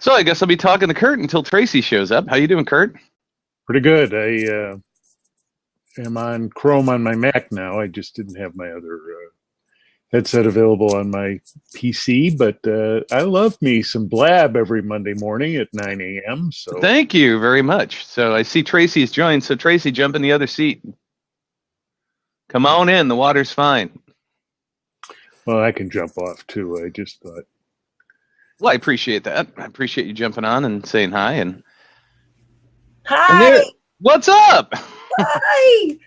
So I guess I'll be talking to Kurt until Tracy shows up. How you doing, Kurt? Pretty good. I am on Chrome on my Mac now. I just didn't have my other headset available on my PC, but I love me some Blab every Monday morning at 9 a.m. So Thank you very much. So I see Tracy's joined. So Tracy, jump in the other seat. Come on in. The water's fine. well, I can jump off too. I just thought. Well, I appreciate that. I appreciate you jumping on and saying hi. And Hi. What's up? Hi.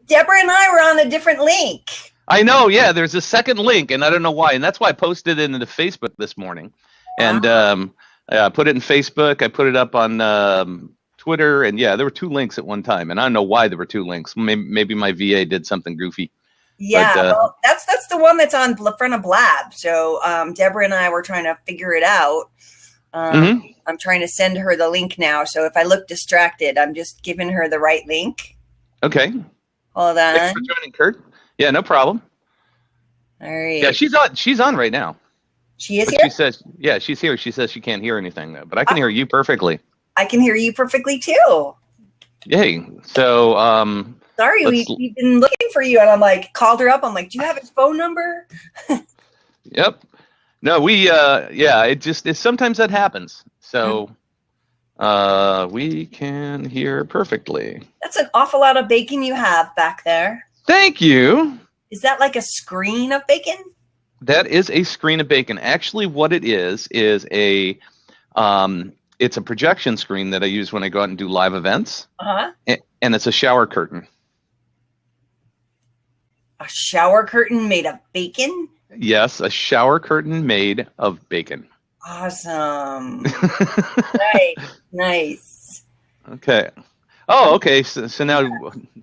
Deborah and I were on a different link. I know, yeah, there's a second link, and I don't know why. And that's why I posted it into Facebook this morning. And I put it in Facebook. I put it up on Twitter. And, yeah, there were two links at one time. And I don't know why there were two links. Maybe my VA did something goofy. Yeah, well, that's the one that's on front of Blab. So Deborah and I were trying to figure it out. I'm trying to send her the link now. So if I look distracted, I'm just giving her the right link. Okay. Hold on. Thanks for joining, Kurt. Yeah, no problem. All right. Yeah, she's on right now. She is But here? She says, yeah, she's here. She says she can't hear anything, though. But I can hear you perfectly. I can hear you perfectly, too. Yay. So, Sorry, we've been looking for you. And I'm like, called her up. I'm like, do you have his phone number? Yep. No, it sometimes that happens. So, we can hear perfectly. That's an awful lot of bacon you have back there. Thank you. Is that like a screen of bacon? That is a screen of bacon. Actually, what it is a, it's a projection screen that I use when I go out and do live events. And it's a shower curtain. A shower curtain made of bacon? Yes, a shower curtain made of bacon. Awesome. Nice. Okay. Oh, okay. So now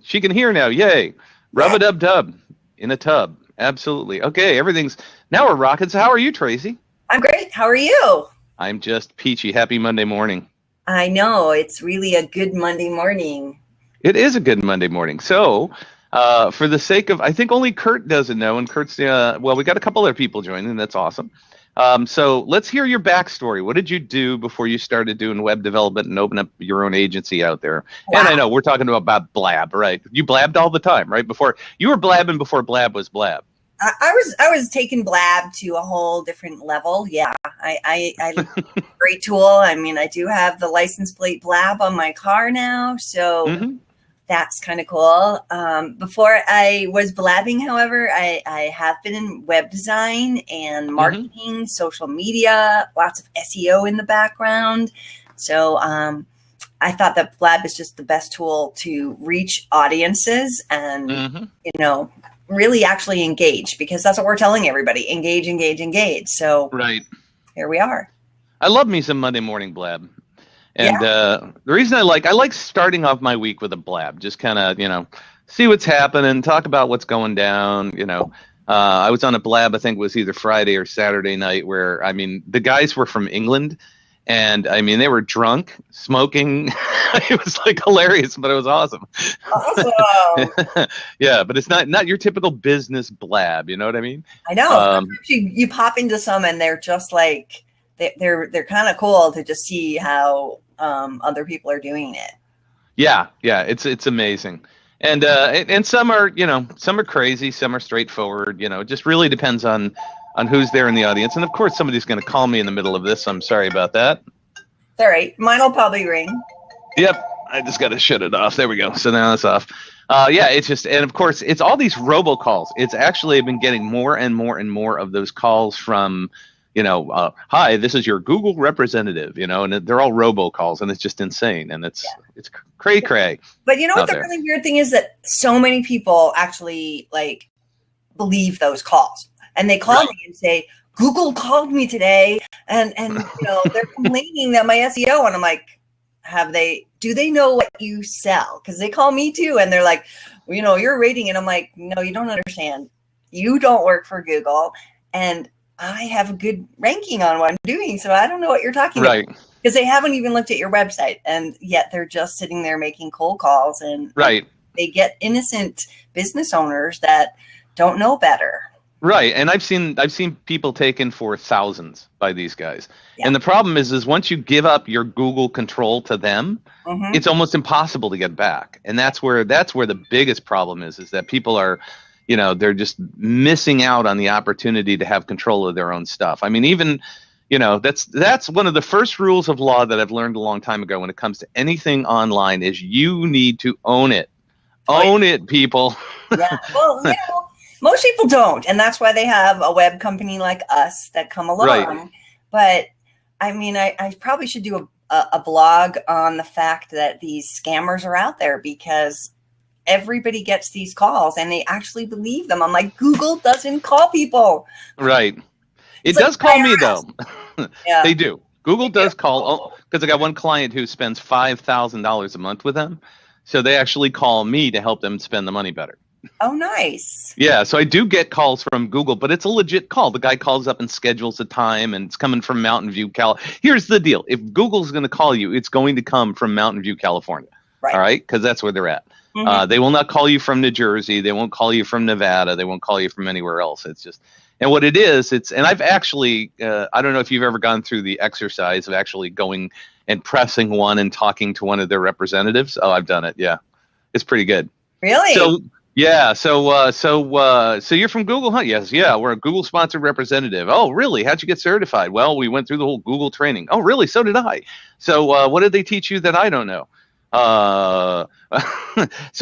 she can hear now. Yay. Rub-a-dub-dub in a tub. Absolutely. Okay, now we're rocking. So how are you, Tracy? I'm great. How are you? I'm just peachy. Happy Monday morning. I know. It's really a good Monday morning. It is a good Monday morning. So for the sake of, I think only Kurt doesn't know, and Kurt's, we got a couple other people joining. That's awesome. So let's hear your backstory. What did you do before you started doing web development and open up your own agency out there? Wow. And I know we're talking about Blab, right? You blabbed all the time, right? You were blabbing before Blab was Blab. I was taking Blab to a whole different level. Yeah, I great tool. I mean, I do have the license plate Blab on my car now, so that's kind of cool. Before I was blabbing, however, I have been in web design and marketing, social media, lots of SEO in the background. So I thought that Blab is just the best tool to reach audiences and, really actually engage, because that's what we're telling everybody. Engage, engage, engage. So here we are. I love me some Monday morning Blab. And the reason I like starting off my week with a Blab, just kind of, see what's happening, talk about what's going down. I was on a Blab, I think it was either Friday or Saturday night, where, I mean, the guys were from England, and I mean, they were drunk, smoking. It was like hilarious, but it was awesome. Awesome. Yeah, but it's not your typical business Blab. You know what I mean? I know. You pop into some, and they're just like, they're kind of cool to just see how other people are doing it. Yeah, it's amazing. And some are, some are crazy, some are straightforward. It just really depends on who's there in the audience. And of course, somebody's going to call me in the middle of this. I'm sorry about that. It's all right. Mine will probably ring. Yep. I just got to shut it off. There we go. So now it's off. It's just, and of course, it's all these robocalls. It's actually been getting more and more and more of those calls from, hi, this is your Google representative, and they're all robocalls, and it's just insane. And it's cray. But you know what the really weird thing is, that so many people actually believe those calls, and they call me and say, Google called me today, and they're complaining that my SEO, and I'm like, do they know what you sell? Because they call me too, and they're like, your rating, and I'm like, no, you don't understand. You don't work for Google, and I have a good ranking on what I'm doing, so I don't know what you're talking about. Because they haven't even looked at your website, and yet they're just sitting there making cold calls, and they get innocent business owners that don't know better. Right, and I've seen people taken for thousands by these guys. Yeah. And the problem is once you give up your Google control to them, it's almost impossible to get back. And that's where the biggest problem is that people are, they're just missing out on the opportunity to have control of their own stuff. I mean, even, that's one of the first rules of law that I've learned a long time ago when it comes to anything online is you need to own it. Own it, people. Yeah. Well, most people don't, and that's why they have a web company like us that come along. Right. But I mean, I probably should do a blog on the fact that these scammers are out there because everybody gets these calls and they actually believe them. I'm like, Google doesn't call people. Right. It does call me though. Yeah. They do. Google does call because I got one client who spends $5,000 a month with them, so they actually call me to help them spend the money better. Oh, nice. Yeah, so I do get calls from Google, but it's a legit call. The guy calls up and schedules a time, and it's coming from Mountain View, Here's the deal. If Google's going to call you, it's going to come from Mountain View, California. Right. All right? Because that's where they're at. They will not call you from New Jersey. They won't call you from Nevada. They won't call you from anywhere else. It's just – and what it is, and I've actually I don't know if you've ever gone through the exercise of actually going and pressing one and talking to one of their representatives. Oh, I've done it. Yeah. It's pretty good. Really? Yeah, so you're from Google, huh? Yes, yeah, we're a Google sponsored representative. Oh, really? How'd you get certified? Well, we went through the whole Google training. Oh, really? So did I. So what did they teach you that I don't know? So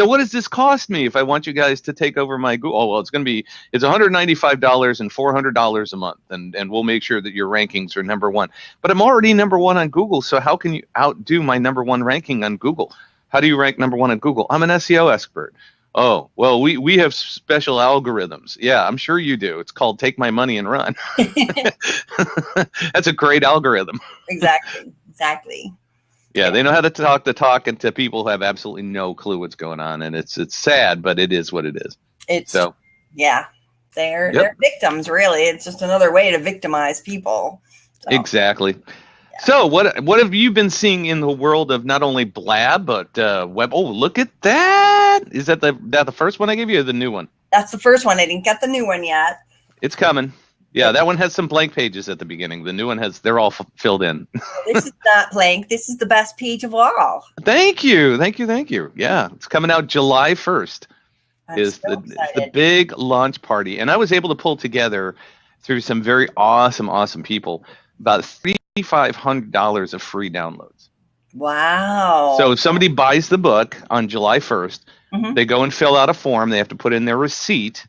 what does this cost me if I want you guys to take over my Google? Oh, well, it's $195 and $400 a month, and we'll make sure that your rankings are number one. But I'm already number one on Google, so how can you outdo my number one ranking on Google? How do you rank number one on Google? I'm an SEO expert. Oh, well, we have special algorithms. Yeah, I'm sure you do. It's called Take My Money and Run. That's a great algorithm. Exactly. Yeah, they know how to talk the talk and to people who have absolutely no clue what's going on. And it's sad, but it is what it is. They're victims, really. It's just another way to victimize people. So. Exactly. So what have you been seeing in the world of not only Blab but web? Oh, look at that! Is that the first one I gave you, or the new one? That's the first one. I didn't get the new one yet. It's coming. Yeah, that one has some blank pages at the beginning. The new one they're all filled in. This is not blank. This is the best page of all. Thank you. Yeah, it's coming out July 1st. Is the big launch party, and I was able to pull together through some very awesome people about $3,500 of free downloads. Wow. So if somebody buys the book on July 1st, they go and fill out a form. They have to put in their receipt,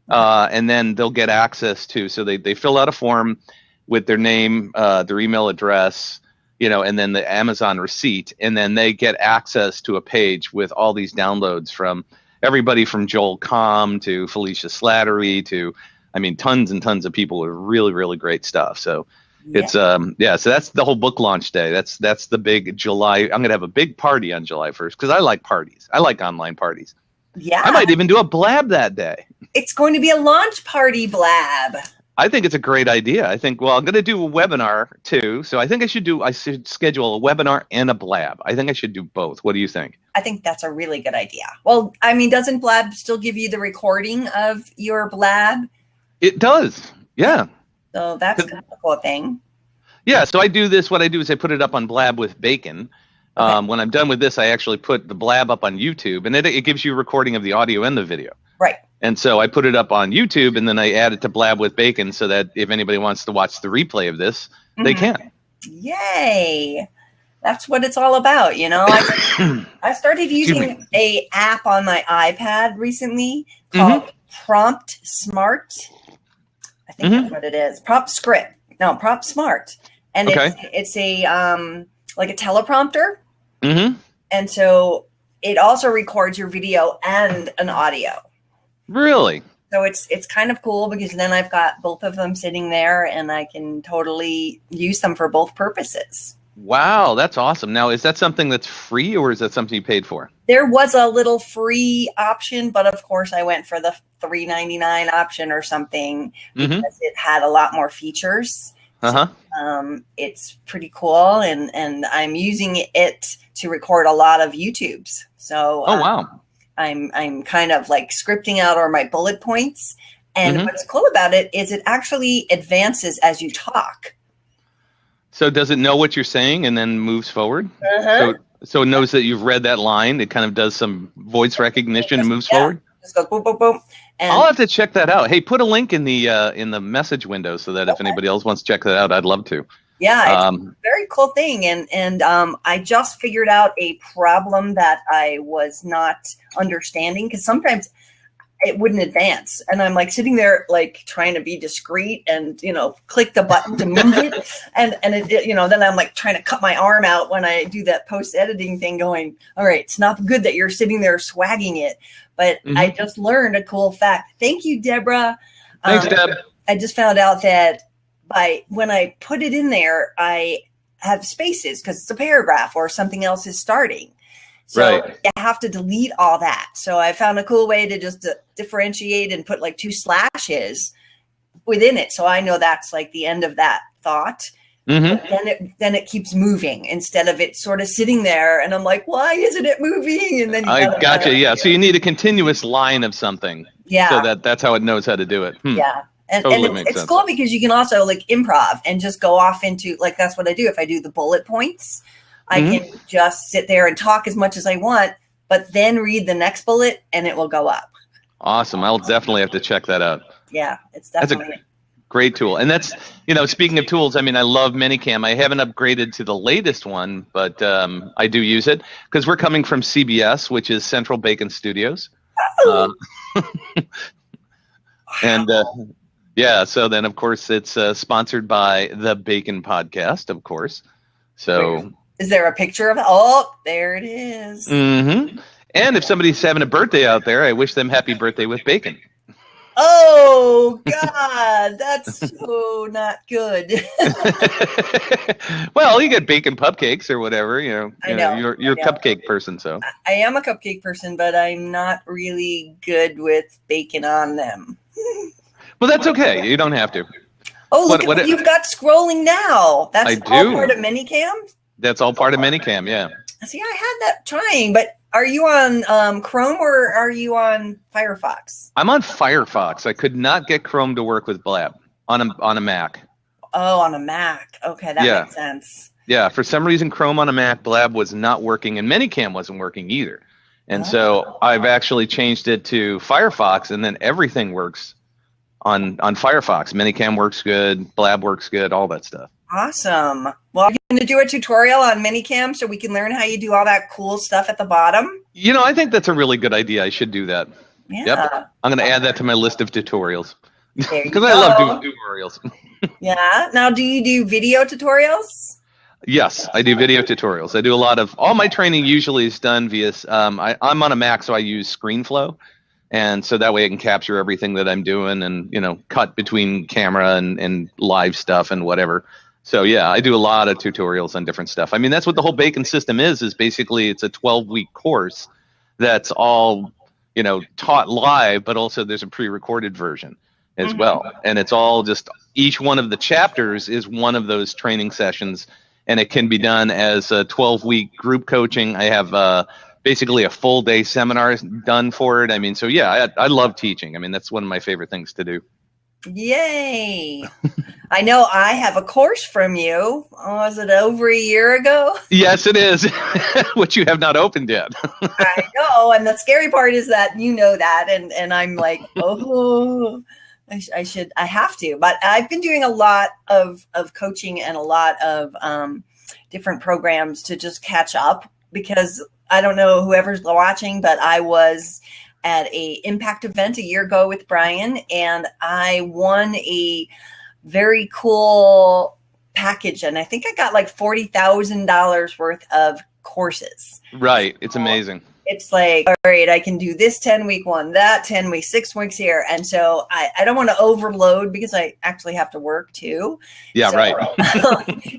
and then they'll get access to. So they fill out a form with their name, their email address, and then the Amazon receipt, and then they get access to a page with all these downloads from everybody from Joel Comm to Felicia Slattery to, tons and tons of people with really, really great stuff. So it's so that's the whole book launch day. That's the big July. I'm going to have a big party on July 1st because I like parties. I like online parties. Yeah. I might even do a Blab that day. It's going to be a launch party Blab. I think it's a great idea. I think, I'm going to do a webinar too. So I think I should schedule a webinar and a Blab. I think I should do both. What do you think? I think that's a really good idea. Well, doesn't Blab still give you the recording of your Blab? It does. Yeah. So that's kind of a cool thing. Yeah. So I do this. What I do is I put it up on Blab with Bacon. Okay. When I'm done with this, I actually put the Blab up on YouTube, and it gives you a recording of the audio and the video. Right. And so I put it up on YouTube, and then I add it to Blab with Bacon so that if anybody wants to watch the replay of this, they can. Yay. That's what it's all about, I started using a app on my iPad recently called Prompt Smart. I think that's what it is. Prompt Smart. And it's a like a teleprompter. And so it also records your video and an audio. Really? So it's kind of cool because then I've got both of them sitting there and I can totally use them for both purposes. Wow, that's awesome. Now, is that something that's free or is that something you paid for? There was a little free option, but of course I went for the $3.99 option or something because it had a lot more features. So, it's pretty cool, and I'm using it to record a lot of YouTubes. So wow. I'm kind of like scripting out all my bullet points And what's cool about it is it actually advances as you talk. So does it know what you're saying and then moves forward? So it knows that you've read that line. It kind of does some voice recognition and moves forward. Just goes boom, boom, boom. And I'll have to check that out. Hey, put a link in the message window so that if anybody else wants to check that out, I'd love to. Yeah, it's a very cool thing. And I just figured out a problem that I was not understanding, because sometimes it wouldn't advance. And I'm like sitting there, like trying to be discreet and, click the button to move it. And it, then I'm like trying to cut my arm out when I do that post editing thing, going, all right, it's not good that you're sitting there swagging it. But I just learned a cool fact. Thank you, Deborah. Thanks, Deb. I just found out that when I put it in there, I have spaces because it's a paragraph or something else is starting. So you have to delete all that. So I found a cool way to just differentiate and put like 2 slashes within it. So I know that's like the end of that thought. But then it keeps moving instead of it sort of sitting there. And I'm like, why isn't it moving? And then I gotcha. Yeah. So you need a continuous line of something. Yeah. So that's how it knows how to do it. Yeah. And, totally it's cool because you can also like improv and just go off into, like, that's what I do. If I do the bullet points, I can just sit there and talk as much as I want, but then read the next bullet and it will go up. Awesome. I'll definitely have to check that out. Yeah, it's definitely. That's a great tool. And that's, speaking of tools, I mean, I love Minicam. I haven't upgraded to the latest one, but I do use it because we're coming from CBS, which is Central Bacon Studios. And yeah, so then, of course, it's sponsored by the Bacon Podcast, of course. So... Is there a picture of it? Oh, there it is. And if somebody's having a birthday out there, I wish them happy birthday with bacon. Oh, God, that's so not good. Well, you get bacon cupcakes or whatever, I know. You're a cupcake person, so. I am a cupcake person, but I'm not really good with bacon on them. Well, that's okay. You don't have to. Oh, look at what you've got scrolling now. That's all part of Minicam? That's all part of Minicam, yeah. See, I had that trying, but are you on Chrome or are you on Firefox? I'm on Firefox. I could not get Chrome to work with Blab on a Mac. Oh, on a Mac. Okay, that makes sense. Yeah, for some reason, Chrome on a Mac, Blab was not working, and Minicam wasn't working either. And so I've actually changed it to Firefox, and then everything works on Firefox. Minicam works good, Blab works good, all that stuff. Awesome. Well, are you going to do a tutorial on Minicam so we can learn how you do all that cool stuff at the bottom? I think that's a really good idea. I should do that. Yeah. Yep. I'm going to add that to my list of tutorials. Because I love doing tutorials. Yeah. Now, do you do video tutorials? Yes, I do video tutorials. I do a lot of, all my training usually is done via, I'm on a Mac, so I use ScreenFlow. And so that way I can capture everything that I'm doing and, cut between camera and live stuff and whatever. So, yeah, I do a lot of tutorials on different stuff. I mean, that's what the whole Bacon system is basically it's a 12-week course that's all, taught live, but also there's a pre-recorded version as well. And it's all just each one of the chapters is one of those training sessions, and it can be done as a 12-week group coaching. I have basically a full-day seminar done for it. I mean, so, yeah, I love teaching. I mean, that's one of my favorite things to do. Yay. I know I have a course from you. Was it over a year ago? Yes, it is, which you have not opened yet. I know. And the scary part is that you know that. And I'm like, oh, I have to. But I've been doing a lot of coaching and a lot of different programs to just catch up, because I don't know whoever's watching, but I was at a impact event a year ago with Brian, and I won a very cool package, and I think I got like $40,000 worth of courses. Right. It's amazing. It's like, all right, I can do this 10-week one, that 10 weeks, 6 weeks here. And so I don't want to overload because I actually have to work too. Yeah, so, right.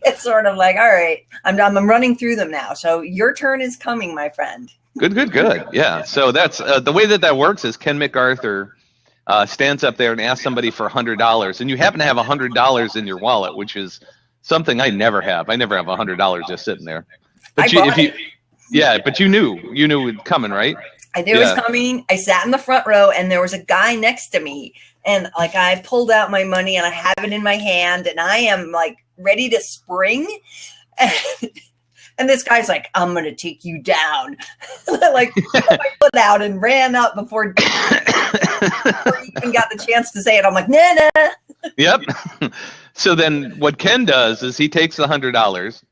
It's sort of like, all right, I'm running through them now. So your turn is coming, my friend. Good. Yeah. So that's the way that works is Ken MacArthur stands up there and asks somebody for $100, and you happen to have $100 in your wallet, which is something I never have. I never have $100 just sitting there. But but you knew it was coming, right? I knew it was coming. I sat in the front row, and there was a guy next to me And like I pulled out my money and I have it in my hand and I am like ready to spring. And this guy's like, I'm going to take you down. Like put my foot out and ran up before he even got the chance to say it. I'm like, nah. Yep. So then what Ken does is he takes the $100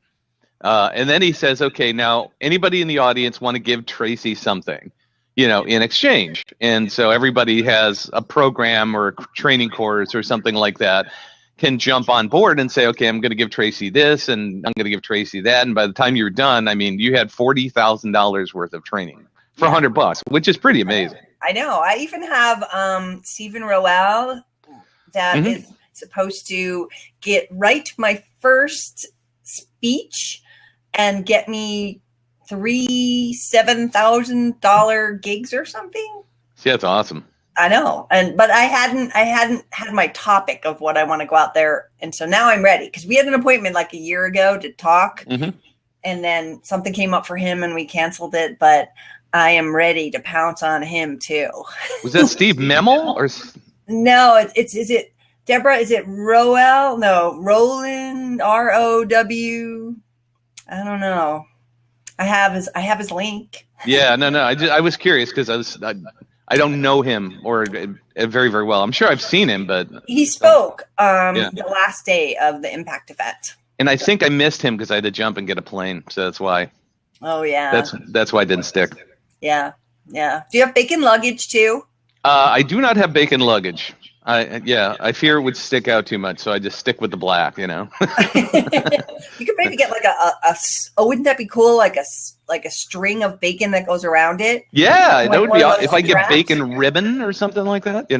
and then he says, okay, now anybody in the audience want to give Tracy something, in exchange. And so everybody has a program or a training course or something like that can jump on board and say, okay, I'm going to give Tracy this and I'm going to give Tracy that. And by the time you're done, I mean, you had $40,000 worth of training for $100, which is pretty amazing. I know. I even have Stephen Roel that is supposed to write my first speech and get me 3 $7,000 gigs or something. See, that's awesome. I know. But I hadn't had my topic of what I want to go out there. And so now I'm ready because we had an appointment like a year ago to talk and then something came up for him and we canceled it. But I am ready to pounce on him too. Was that Steve Memel or? No, is it Deborah? Is it Roel? No, Roland, ROW. I don't know. I have his link. Yeah, no. I was curious because I don't know him or very, very well. I'm sure I've seen him, but he spoke the last day of the Impact event. And I think I missed him because I had to jump and get a plane, so that's why. Oh yeah. That's why I didn't stick. Yeah. Do you have bacon luggage too? I do not have bacon luggage. I fear it would stick out too much, so I just stick with the black. You could maybe get like wouldn't that be cool? Like a string of bacon that goes around it. Yeah, that would be if I get bacon ribbon or something like that,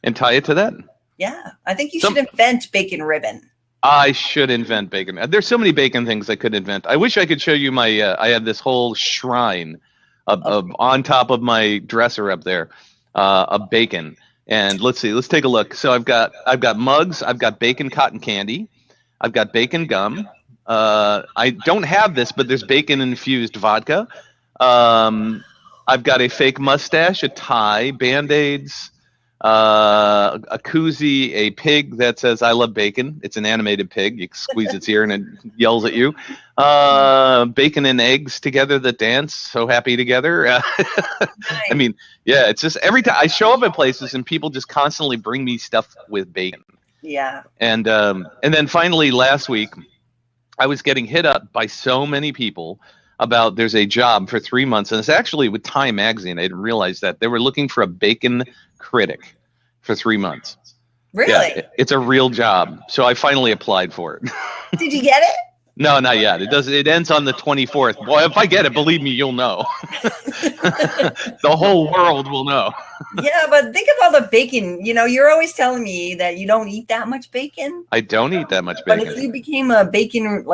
and tie it to that. Yeah, I think you should invent bacon ribbon. I should invent bacon. There's so many bacon things I could invent. I wish I could show you my. I have this whole shrine of on top of my dresser up there of bacon. And let's see. Let's take a look. So I've got mugs. I've got bacon cotton candy. I've got bacon gum. I don't have this, but there's bacon infused vodka. I've got a fake mustache, a tie, Band-Aids, a koozie, a pig that says "I love bacon." It's an animated pig. You squeeze its ear and it yells at you. Bacon and eggs together that dance, so happy together. Nice. I mean, yeah, it's just every time I show up at places and people just constantly bring me stuff with bacon. Yeah. And then finally last week, I was getting hit up by so many people about there's a job for 3 months, and it's actually with Time Magazine. I didn't realize that they were looking for a bacon critic for 3 months. Really? Yeah, it's a real job. So I finally applied for it. Did you get it? No, not yet. It ends on the 24th. Boy, if I get it, believe me, you'll know. The whole world will know. Yeah, but think of all the bacon. You're always telling me that you don't eat that much bacon. I don't eat that much bacon. But if you became a bacon,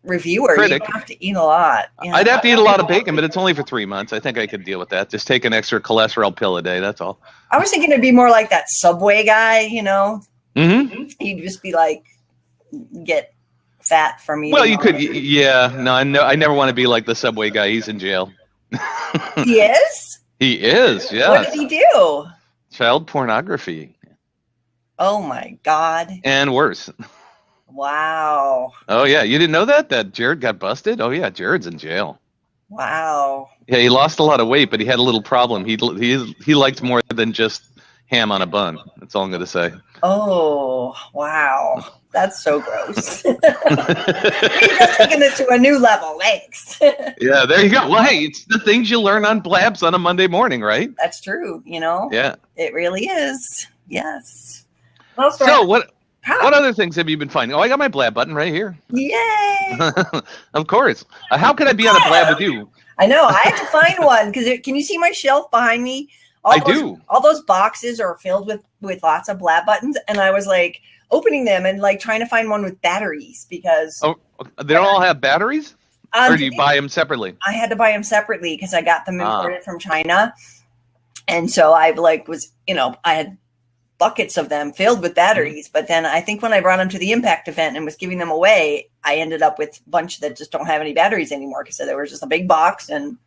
reviewer, critic, you'd have to eat a lot. Yeah. I'd have to eat a lot of bacon, but it's only for 3 months. I think I could deal with that. Just take an extra cholesterol pill a day. That's all. I was thinking it'd be more like that Subway guy, Mm-hmm. He'd just be like, get fat from eating. Well, you could. Yeah. No, I never want to be like the Subway guy. He's in jail. He is? He is, yeah. What did he do? Child pornography. Oh, my God. And worse. Wow. Oh, yeah. You didn't know that Jared got busted? Oh, yeah. Jared's in jail. Wow. Yeah, he lost a lot of weight, but he had a little problem. He liked more than just ham on a bun. That's all I'm going to say. Oh, wow. That's so gross. You're just taking it to a new level. Thanks. Yeah, there you go. Well, hey, it's the things you learn on Blabs on a Monday morning, right? That's true. Yeah. It really is. Yes. So what other things have you been finding? Oh, I got my Blab button right here. Yay. Of course. How could I be on a Blab with you? I know. I had to find one because can you see my shelf behind me? I do. All those boxes are filled with lots of Blab buttons, and I was like opening them and like trying to find one with batteries because they don't all have batteries, or do you buy them separately? I had to buy them separately because I got them imported from China, and so I I had buckets of them filled with batteries. But then I think when I brought them to the Impact event and was giving them away, I ended up with a bunch that just don't have any batteries anymore because there was just a big box and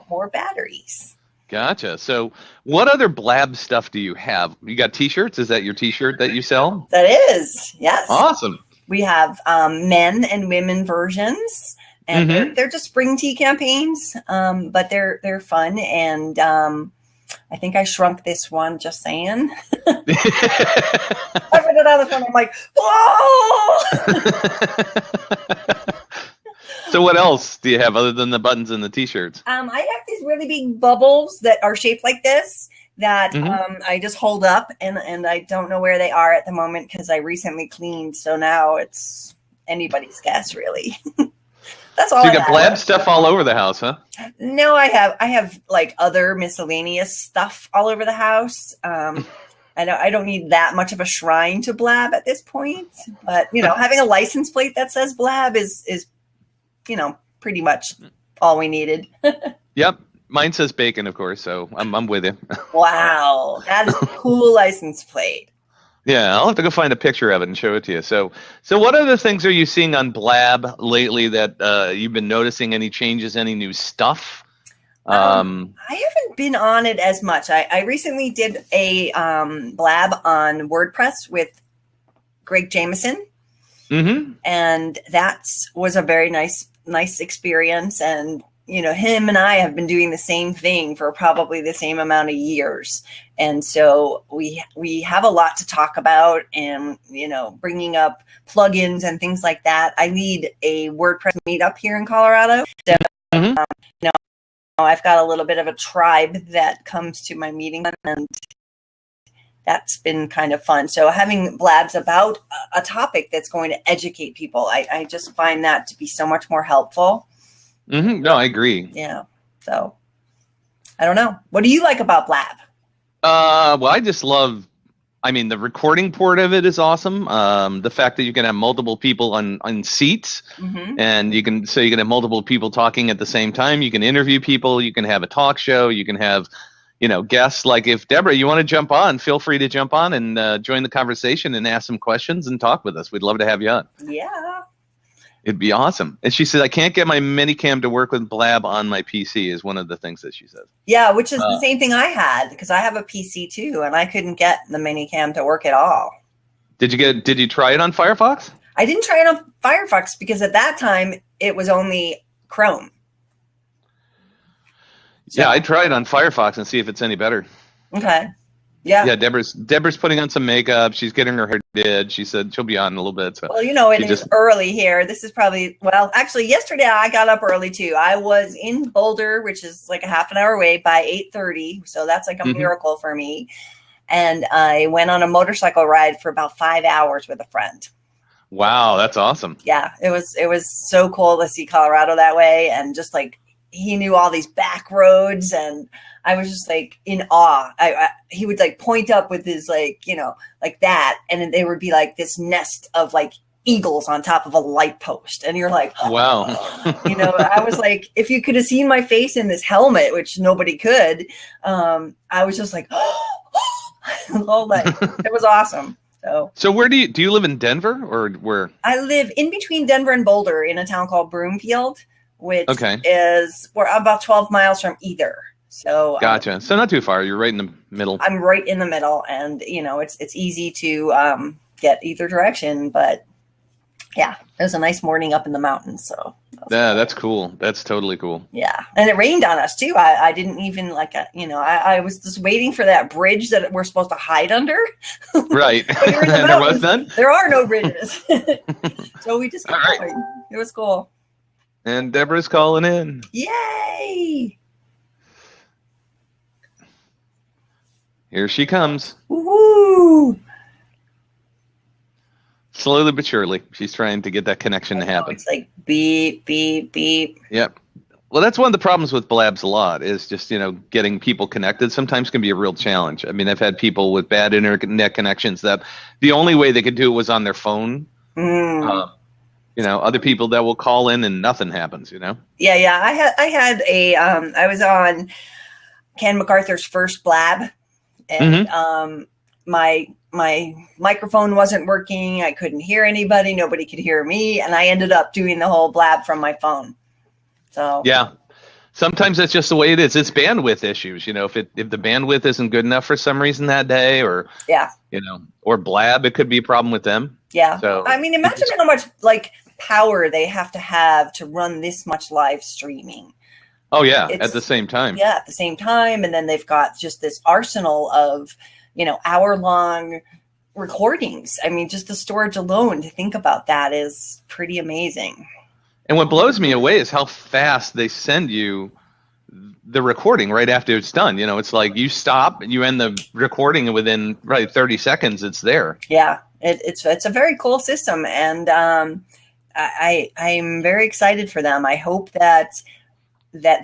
more batteries. Gotcha. So what other Blab stuff do you have? You got t-shirts? Is that your t-shirt that you sell? That is, yes. Awesome. We have men and women versions, and they're just spring tea campaigns, but they're fun. And I think I shrunk this one. Just saying. I read it out of the phone. I'm like, whoa! So what else do you have other than the buttons and the t-shirts? I have these really big bubbles that are shaped like this that I just hold up, and I don't know where they are at the moment because I recently cleaned. So now it's anybody's guess, really. That's all. So you got Blab stuff all over the house, huh? No, I have like other miscellaneous stuff all over the house. I don't need that much of a shrine to Blab at this point, but having a license plate that says Blab is pretty much all we needed. Yep. Mine says bacon, of course, so I'm with you. Wow. That is a cool license plate. Yeah, I'll have to go find a picture of it and show it to you. So what other things are you seeing on Blab lately that you've been noticing? Any changes, any new stuff? I haven't been on it as much. I recently did a Blab on WordPress with Greg Jameson. Mm-hmm. And that was a very nice experience. And, him and I have been doing the same thing for probably the same amount of years. And so we have a lot to talk about and, bringing up plugins and things like that. I lead a WordPress meetup here in Colorado. So, I've got a little bit of a tribe that comes to my meeting, and that's been kind of fun. So having Blabs about a topic that's going to educate people, I just find that to be so much more helpful. Mm-hmm. No, I agree. Yeah. So I don't know. What do you like about Blab? Well, I just love, the recording port of it is awesome. The fact that you can have multiple people on seats, and you can have multiple people talking at the same time. You can interview people. You can have a talk show. You can have, guests. Like if Deborah, you want to jump on, feel free to jump on and join the conversation and ask some questions and talk with us. We'd love to have you on. Yeah. It'd be awesome. And she said, I can't get my minicam to work with Blab on my PC is one of the things that she says. Yeah, which is the same thing I had because I have a PC too, and I couldn't get the minicam to work at all. Did you try it on Firefox? I didn't try it on Firefox because at that time it was only Chrome. So. Yeah, I tried on Firefox and see if it's any better. Okay. Yeah. Yeah, Deborah's putting on some makeup. She's getting her hair did. She said she'll be on in a little bit. So. Well, it is early here. This is probably, actually, yesterday I got up early too. I was in Boulder, which is like a half an hour away, by 8:30. So that's like a miracle for me. And I went on a motorcycle ride for about 5 hours with a friend. Wow, that's awesome. Yeah, it was so cool to see Colorado that way, and just like he knew all these back roads, and I was just like in awe. He would like point up with his like that, and then there would be like this nest of like eagles on top of a light post, and you're like, oh. Wow. I was like, if you could have seen my face in this helmet, which nobody could, I was just like, all that. It was awesome. So where do you live in Denver or where? I live in between Denver and Boulder in a town called Broomfield, which we're about 12 miles from either. So gotcha. So not too far. You're right in the middle. I'm right in the middle, and it's easy to get either direction. But yeah, it was a nice morning up in the mountains. So yeah, that's cool. That's totally cool. Yeah, and it rained on us too. I didn't even I was just waiting for that bridge that we're supposed to hide under. Right. And there was none. There are no bridges, so we just kept going. It was cool. And Deborah's calling in. Yay! Here she comes. Woo! Slowly but surely, she's trying to get that connection to happen. It's like beep, beep, beep. Yep. Well, that's one of the problems with Blabs a lot is just, getting people connected sometimes can be a real challenge. I mean, I've had people with bad internet connections that the only way they could do it was on their phone. Other people that will call in and nothing happens, Yeah. I was on Ken MacArthur's first Blab, and my microphone wasn't working. I couldn't hear anybody. Nobody could hear me. And I ended up doing the whole Blab from my phone. So yeah. sometimes that's just the way it is. It's bandwidth issues. If the bandwidth isn't good enough for some reason that day, or or Blab, it could be a problem with them. Yeah. So I mean, imagine how much power they have to run this much live streaming. Oh yeah, at the same time. Yeah, at the same time, and then they've got just this arsenal of hour-long recordings. I mean, just the storage alone, to think about that is pretty amazing. And what blows me away is how fast they send you the recording right after it's done. It's like you stop, you end the recording, and within 30 seconds, it's there. Yeah, it's a very cool system, and I'm very excited for them. I hope that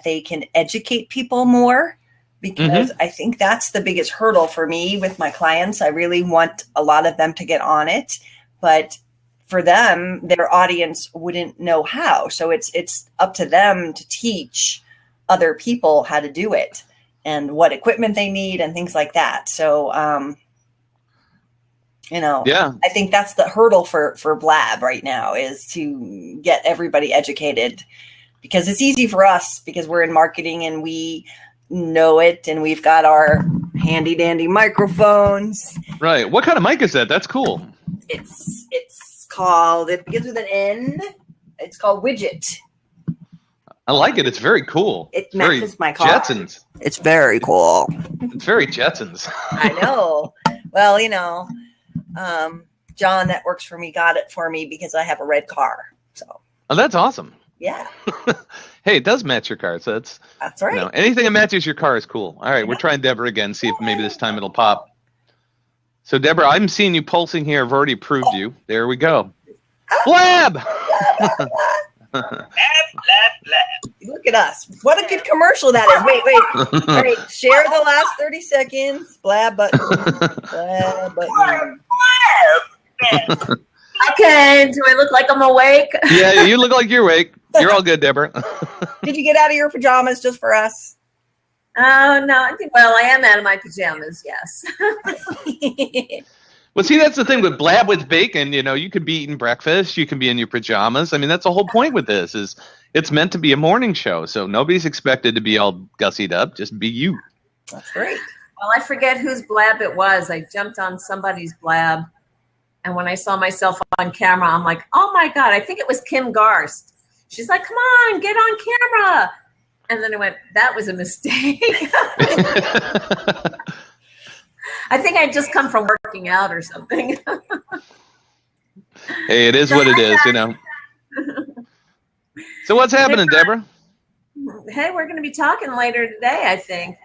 they can educate people more, because I think that's the biggest hurdle for me with my clients. I really want a lot of them to get on it, but for them, their audience wouldn't know how. So it's up to them to teach other people how to do it and what equipment they need and things like that. So, I think that's the hurdle for Blab right now, is to get everybody educated, because it's easy for us because we're in marketing and we know it, and we've got our handy dandy microphones. Right. What kind of mic is that? That's cool. It's called, it begins with an N. It's called Widget. I like it. It's very cool. It matches my car. Jetsons. It's very cool. It's very Jetsons. I know. Well, John that works for me got it for me because I have a red car. So. Oh, that's awesome. Yeah. Hey, it does match your car. So that's right. Anything that matches your car is cool. All right, we're trying Deborah again. See if maybe this time it'll pop. So, Deborah, I'm seeing you pulsing here. I've already approved you. There we go. Blab! Blab. Look at us. What a good commercial that is. Wait. All right, share the last 30 seconds. Blab button. Blab button. Okay, do I look like I'm awake? Yeah, you look like you're awake. You're all good, Deborah. Did you get out of your pajamas just for us? Oh, no. I am out of my pajamas, yes. Well, see, that's the thing with Blab with bacon. You could be eating breakfast. You can be in your pajamas. I mean, that's the whole point with this, is it's meant to be a morning show. So nobody's expected to be all gussied up. Just be you. That's great. Well, I forget whose Blab it was. I jumped on somebody's Blab. And when I saw myself on camera, I'm like, oh, my God. I think it was Kim Garst. She's like, come on, get on camera. And then I went, that was a mistake. I think I just come from working out or something. Hey, it is what it is, So what's happening, Deborah? Hey, we're going to be talking later today, I think.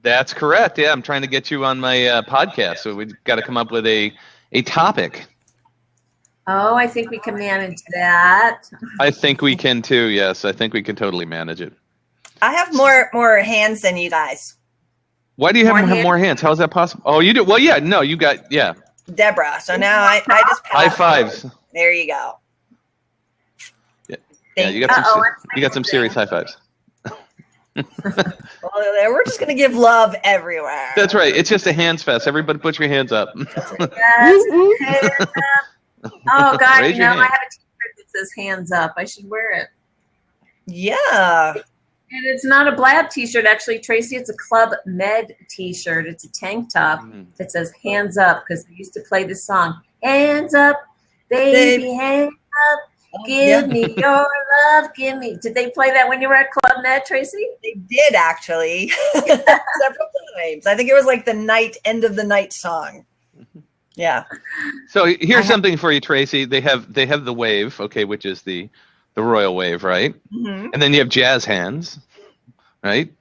That's correct. Yeah, I'm trying to get you on my podcast. So we've got to come up with a topic. Oh, I think we can manage that. I think we can too. Yes, I think we can totally manage it. I have more hands than you guys. Why do you have more hands? How is that possible? Oh, you do. Well, yeah. No, you got Deborah. So now I just high fives. There you go. Yeah, you got some serious high fives. Well, we're just gonna give love everywhere. That's right. It's just a hands fest. Everybody, put your hands up. Yes, hands up. Oh God! I have a T-shirt that says "Hands Up." I should wear it. Yeah. And it's not a Blab T-shirt, actually, Tracy. It's a Club Med T-shirt. It's a tank top that says "Hands Up" because we used to play this song. Hands up, baby, hands up. Give me your love. Give me. Did they play that when you were at Club Med, Tracy? They did actually several times. I think it was like the end of the night song. Yeah. So here's something for you, Tracy. They have the wave, okay, which is the royal wave, right? Mm-hmm. And then you have jazz hands, right?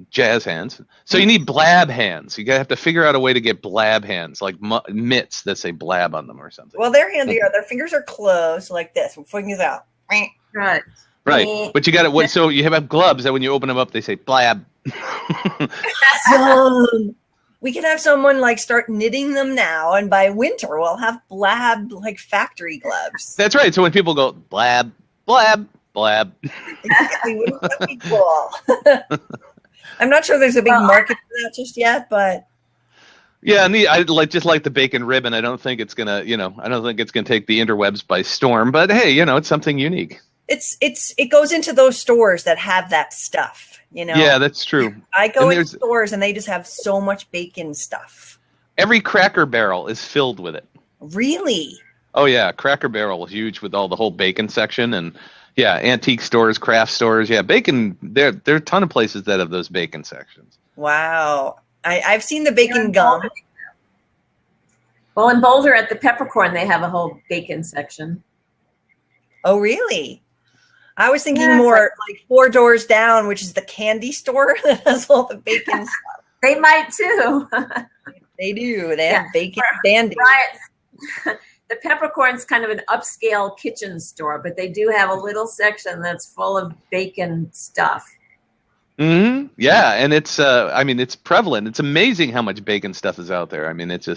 Jazz hands. So you need Blab hands. You have to figure out a way to get Blab hands, like mitts that say Blab on them or something. Well, their fingers are closed like this. We're fingers out. Right. Right. But you got it. So you have gloves that when you open them up, they say Blab. We can have someone start knitting them now, and by winter we'll have Blab factory gloves. That's right. So when people go Blab, Blab, Blab. Exactly. Wouldn't that be cool? I'm not sure there's a big market for that just yet, but yeah, I just like the bacon ribbon. I don't think it's gonna, I don't think it's gonna take the interwebs by storm. But hey, it's something unique. it goes into those stores that have that stuff, you know. Yeah, that's true. I go into stores and they just have so much bacon stuff. Every Cracker Barrel is filled with it. Really? Oh yeah, Cracker Barrel was huge with all the whole bacon section, and yeah, antique stores, craft stores. Yeah, bacon. There are a ton of places that have those bacon sections. Wow, I've seen the bacon gum. Well, in Boulder at the Peppercorn, they have a whole bacon section. Oh, really? I was thinking more like 4 doors down, which is the candy store that has all the bacon stuff. They might too. They do. They have bacon candy. Right. The Peppercorn's kind of an upscale kitchen store, but they do have a little section that's full of bacon stuff. Mm-hmm. Yeah, and it's it's prevalent. It's amazing how much bacon stuff is out there. I mean, it's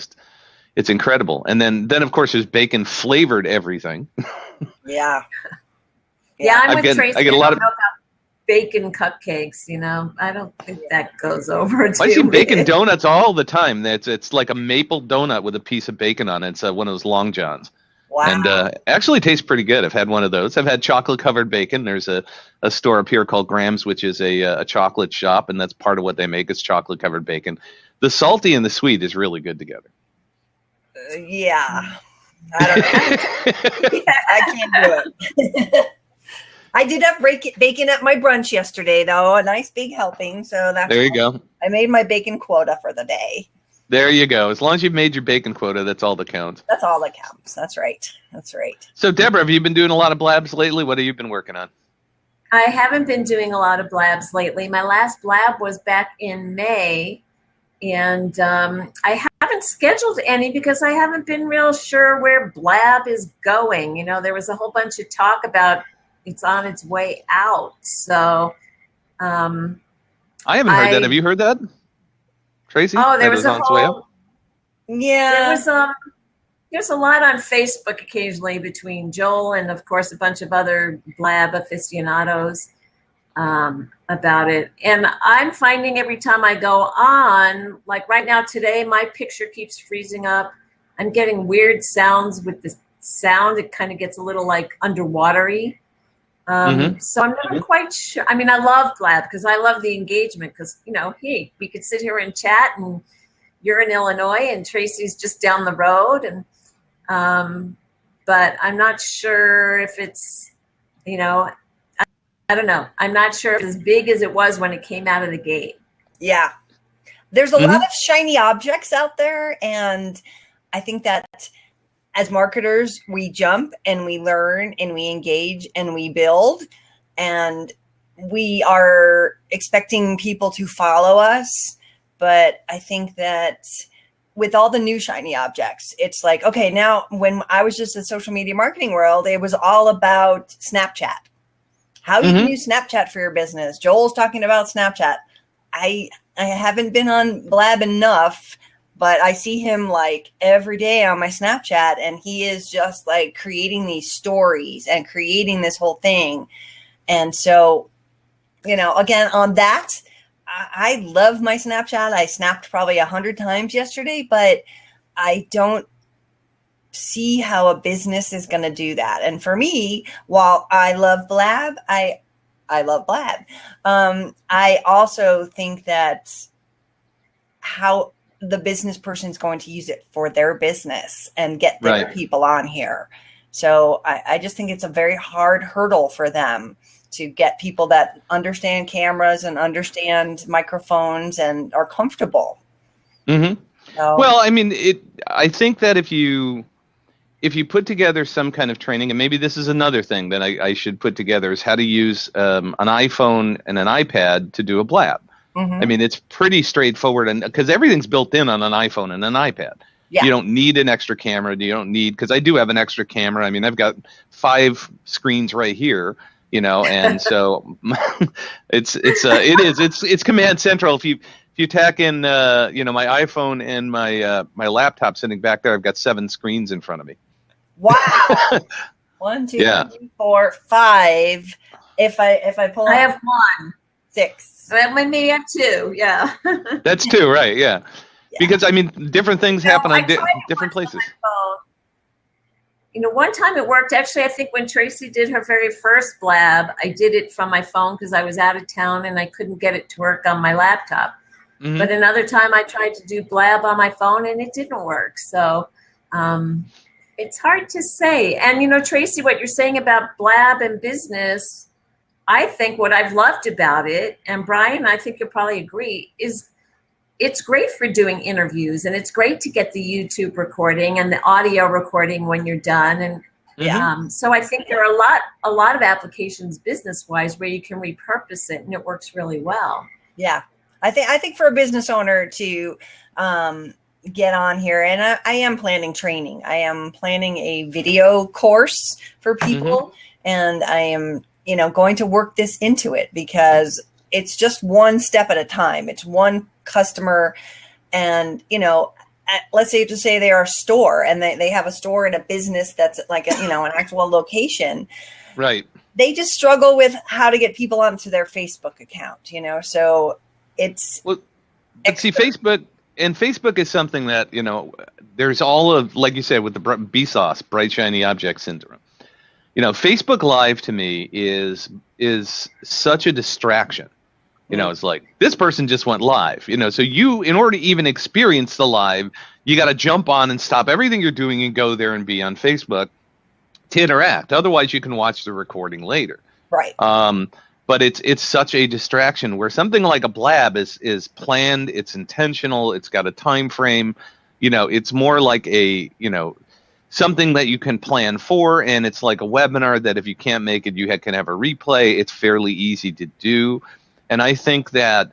incredible. And then of course there's bacon flavored everything. Yeah. Yeah, I'm with Tracy. I get a lot of bacon cupcakes, you know. I don't think that goes over too. I see bacon donuts all the time. It's like a maple donut with a piece of bacon on it. It's one of those Long Johns. Wow. And actually tastes pretty good. I've had one of those. I've had chocolate covered bacon. There's a store up here called Graham's, which is a chocolate shop, and that's part of what they make is chocolate covered bacon. The salty and the sweet is really good together. Yeah. I don't know. I can't do it. I did have bacon at my brunch yesterday, though, a nice big helping. So there you go. I made my bacon quota for the day. There you go. As long as you've made your bacon quota, that's all that counts. That's all that counts. That's right. That's right. So, Deborah, have you been doing a lot of blabs lately? What have you been working on? I haven't been doing a lot of blabs lately. My last blab was back in May, and I haven't scheduled any because I haven't been real sure where Blab is going. You know, there was a whole bunch of talk about it's on its way out. So I haven't heard that. Have you heard that, Tracy? Oh, there was a whole. Yeah, there's a lot on Facebook occasionally between Joel and, of course, a bunch of other Blab aficionados about it. And I'm finding every time I go on, like right now today, my picture keeps freezing up. I'm getting weird sounds with the sound. It kind of gets a little like underwatery. So I'm not quite sure. I mean, I love Blab because I love the engagement because, you know, hey, we could sit here and chat and you're in Illinois and Tracy's just down the road. And, but I'm not sure if it's, you know, I don't know. I'm not sure if it's as big as it was when it came out of the gate. Yeah. There's a lot of shiny objects out there. And I think that as marketers, we jump and we learn and we engage and we build. And we are expecting people to follow us. But I think that with all the new shiny objects, it's like, okay, now when I was just in the social media marketing world, it was all about Snapchat. How you can use Snapchat for your business. Joel's talking about Snapchat. I haven't been on Blab enough, but I see him like every day on my Snapchat, and he is just like creating these stories and creating this whole thing. And so, you know, again, on that, I love my Snapchat. I snapped probably 100 times yesterday, but I don't see how a business is going to do that. And for me, while I love Blab, I love Blab. I also think that how the business person is going to use it for their business and get their people on here. So I just think it's a very hard hurdle for them to get people that understand cameras and understand microphones and are comfortable. So, well, I mean, I think that if you put together some kind of training, and maybe this is another thing that I should put together, is how to use an iPhone and an iPad to do a Blab. I mean, it's pretty straightforward, and because everything's built in on an iPhone and an iPad. You don't need an extra camera. You don't need, because I do have an extra camera. I mean, I've got 5 screens right here, you know, and so it's Command Central. If you tack in, you know, my iPhone and my laptop sitting back there, I've got 7 screens in front of me. Wow. 1, 2, 3, 4, 5. If I pull, I have 1. 6. Well, maybe I have 2. Yeah. That's 2, right? Yeah. Because I mean, different things happen on different places. You know, one time it worked. Actually, I think when Tracy did her very first Blab, I did it from my phone because I was out of town and I couldn't get it to work on my laptop. Mm-hmm. But another time I tried to do Blab on my phone and it didn't work. So it's hard to say. And, you know, Tracy, what you're saying about Blab and business, I think what I've loved about it, and Brian, I think you'll probably agree, is it's great for doing interviews, and it's great to get the YouTube recording and the audio recording when you're done. And so I think there are a lot of applications business-wise where you can repurpose it, and it works really well. Yeah, I think for a business owner to get on here, and I am planning training. I am planning a video course for people, and I am, you know, going to work this into it because it's just one step at a time. It's one customer, and, you know, let's say they are a store and they have a store in a business that's like a, you know, an actual location. Right. They just struggle with how to get people onto their Facebook account, you know, so it's. Well, but see, Facebook is something that, you know, there's all of, like you said, with the BSOS, bright, shiny object syndrome. You know, Facebook Live to me is such a distraction. You know, it's like, this person just went live, you know, so you, in order to even experience the live, you got to jump on and stop everything you're doing and go there and be on Facebook to interact. Otherwise, you can watch the recording later. Right. But it's such a distraction where something like a Blab is planned, it's intentional, it's got a time frame, you know, it's more like a, you know, something that you can plan for, and it's like a webinar that if you can't make it, you can have a replay. It's fairly easy to do. And I think that,